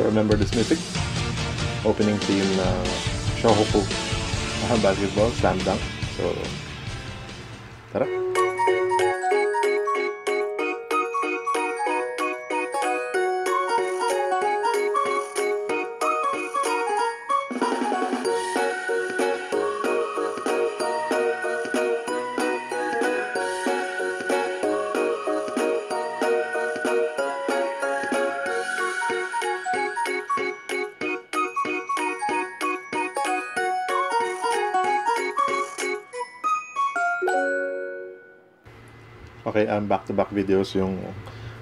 So remember this music? Opening theme na Shohoku basketball, slam dunk. So, tara! Okay, back-to-back videos yung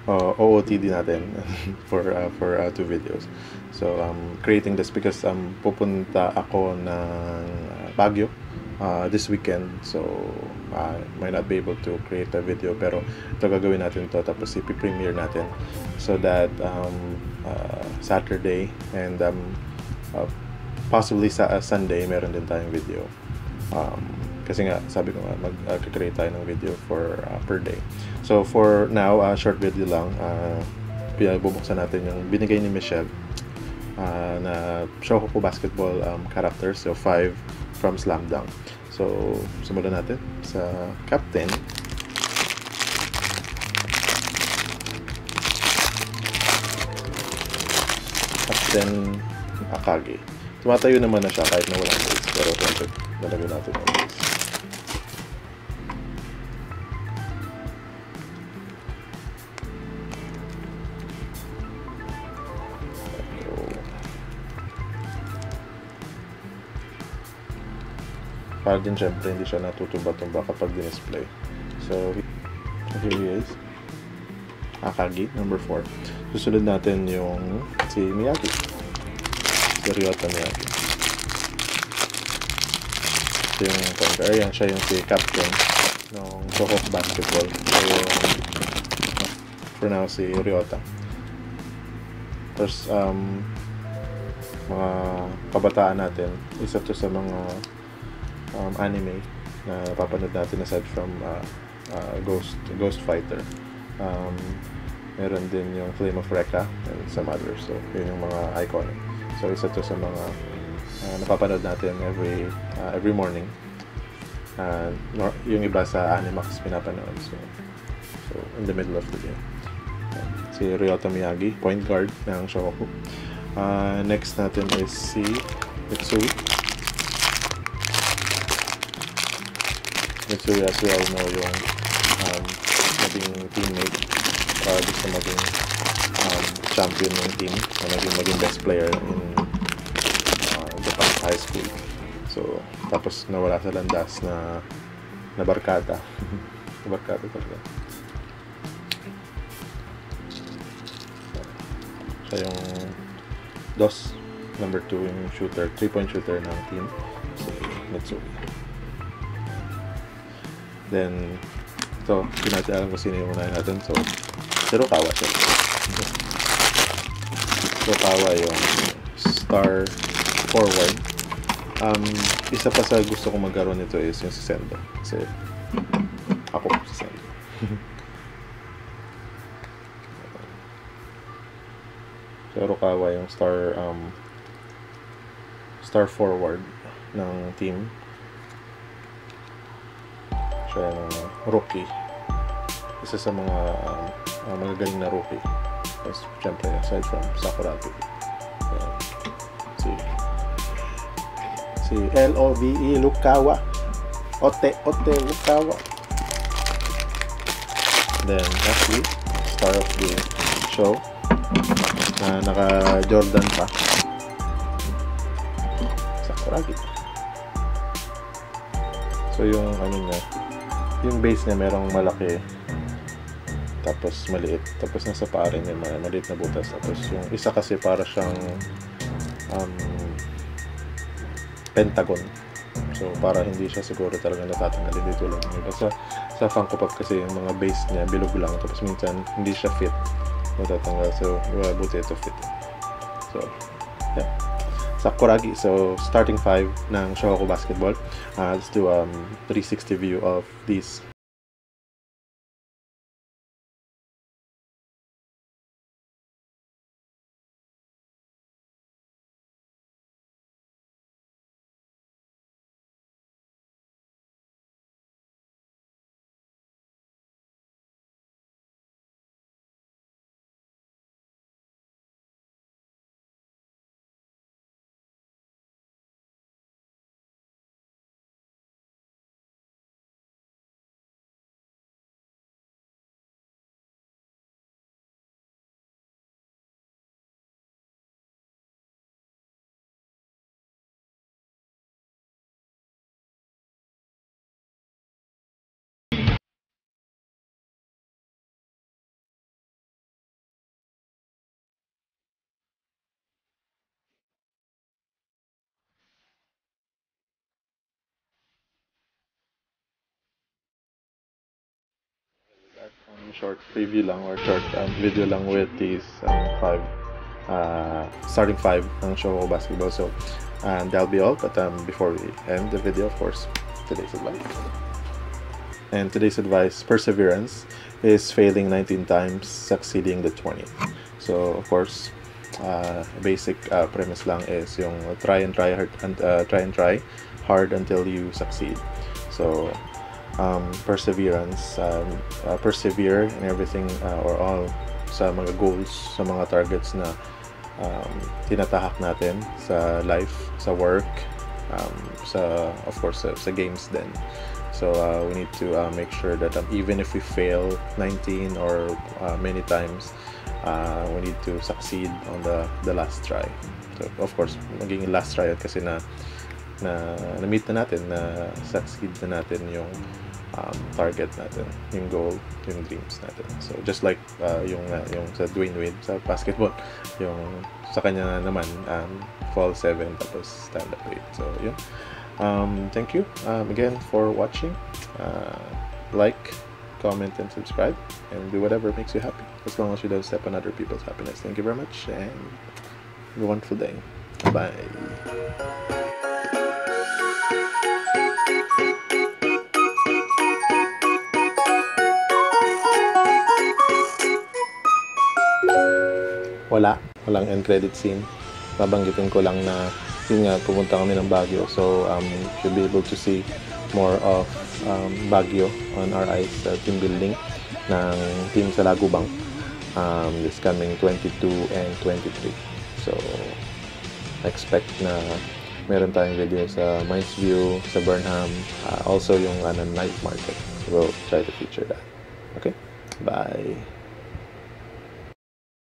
OOTD natin for 2 videos. So, creating this because pupunta ako ng Baguio this weekend. So, I might not be able to create a video, pero ito gagawin natin to, tapos ipi-premiere natin so that Saturday and possibly sa Sunday meron din tayong video. Kasi nga, sabi ko nga, mag-create tayo ng video for per day. So, for now, short video lang. Bubuksan natin yung binigay ni Michelle na Shohoku basketball characters. So, 5 from Slam Dunk. So, simulan natin sa Captain. Captain Akagi. Tumatayo naman na siya kahit na walang base. Pero, lalagyan natin yung base. Para din syempre hindi siya natutumba-tumba kapag din-display. So, here he is. Akagi, number 4. Susunod natin yung si Miyagi. Si Ryota Miyagi. Ito yung pointer. Ayan, siya yung si captain ng Shohoku basketball. So, for now, si Ryota. Tapos, mga kabataan natin, isa to sa mga anime na papanood natin aside from Ghost Fighter. Meron din yung Flame of Recca and some others. So, yun yung mga iconic. So, isa to sa mga napapanood natin every morning. Yung iba sa Animax pinapanood. So, in the middle of the day. Si Ryota Miyagi, point guard ng Shohoku. Next natin is si Mitsui. Mitsui, as we all know, yung naging teammate gusto maging champion ng team na maging best player in Japan high school. So, tapos nawala sa landas na barkada. Barkada talaga. Siya yung DOS, number 2 yung shooter, 3-point shooter ng team. So, Mitsui. Then, ito, hindi natin alam kung sino yung unahin natin. So, Hirokawa siya. Hirokawa yung star forward. Isa pa sa gusto kong magkaroon nito is yung si Sendo. Kasi, ako si Sendo. So, Hirokawa yung star forward ng team. Siya yung rookie. Isa sa mga magagaling na rookie. Tapos, syempre, aside from Sakuragi. Si L-O-V-E Lukawa. Ote Lukawa. Then, actually, star of the show. Naka-Jordan pa. Sakuragi. So, yung yung base niya merong malaki, tapos maliit, tapos nasa paa rin may maliit na butas, tapos yung isa kasi para siyang pentagon, so para hindi siya siguro talaga natatanggal, hindi tulad ng iba sa Funko Pop kasi yung mga base niya bilog lang, tapos minsan hindi siya fit, natatanggal, so buti ito fit. So yeah, Sakuragi. So, starting 5 ng Shohoku basketball. Let's do 360 view of these short preview lang or short video lang with these starting five ng Show Basketball. So that'll be all. But before we end the video, of course, today's advice. And today's advice: perseverance is failing 19 times, succeeding the 20. So of course, basic premise lang is yung try and try hard until you succeed. So perseverance, persevere in everything or all sa mga goals, sa mga targets na tinatahak natin sa life, sa work, of course sa games din. So we need to make sure that even if we fail 19 or many times, we need to succeed on the last try. So of course, maging last try kasi na meet na natin, na succeed na natin yung target natin, yung goal, yung dreams natin. So just like yung sa Dwayne Wade sa basketball, yung sa kanya naman fall 7 tapos stand up 8. So yun. Thank you again for watching. Like, comment, and subscribe, and do whatever makes you happy, as long as you don't step on other people's happiness. Thank you very much, and have a wonderful day. Bye. Walang end credit scene. Babanggitin ko lang na yun nga, pumunta kami ng Baguio, so should be able to see more of Baguio on our eyes, team building ng team sa Lagubang this coming 22 and 23. So expect na meron tayong video sa Mines View, sa Burnham, also yung night market. So we'll try to feature that. Okay, bye.